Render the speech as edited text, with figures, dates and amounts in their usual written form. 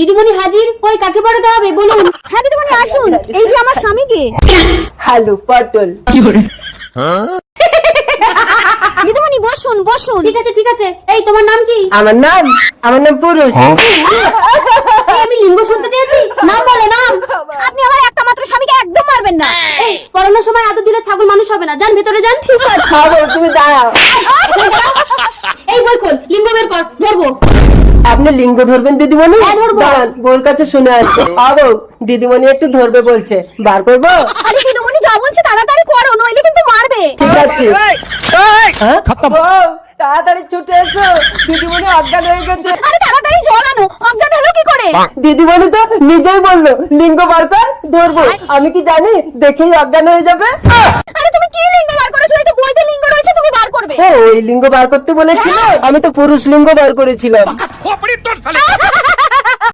দিদিমণি হাজির, কই কাকে পড়াতে হবে বলুন। হ্যাঁ দিদিমণি আসুন, এই যে আমার স্বামীকে। আলু পটল। দিদিমণি বসুন বসুন। ঠিক আছে ঠিক আছে, এই তোমার নাম কি? আমার নাম পুরুষ। এই, আমি লিঙ্গ শুনতে চেয়েছি, নাম বলো নাম। আপনি আমার একটা মাত্র স্বামীকে একদম মারবেন না। এই পড়ানোর সময় আদর দিলে ছাগল মানুষ হবে না, যান ভেতরে যান। ঠিক আছে খাবো, তুমি দাঁড়াও। এই বই খোল, লিঙ্গ বের কর, ধরবো। আপনি লিঙ্গ ধরবেন দিদিমণি? হ্যাঁ, ধরবো। দাঁড়ান, বোর কাছে শুনে আসছে। আবো, দিদিমণি একটু ধরবে বলছে, বার করবো? আরে দিদিমণি যা বলছে তাড়াতাড়ি করো, নইলে কিন্তু মারবে। ঠিক আছে। হ্যাঁ? বউ, তাড়াতাড়ি ছুটে এসো, দিদিমণি অজ্ঞান হয়ে গেছে। আরে তাড়াতাড়ি জল আনো, অজ্ঞান হলো কি করে? দিদিমণি তো নিজেই বললো লিঙ্গ বার কর, ধরবো। আমি কি জানি, দেখেই অজ্ঞান হয়ে যাবে। আরে তুমি কি লিঙ্গ বার করেছো? এই তো বইতে লিঙ্গ রয়েছে, তুমি বার করবে। ও, ওই লিঙ্গ বার করতে বলেছিল, আমি তো পুরুষ লিঙ্গ বার করেছিলাম।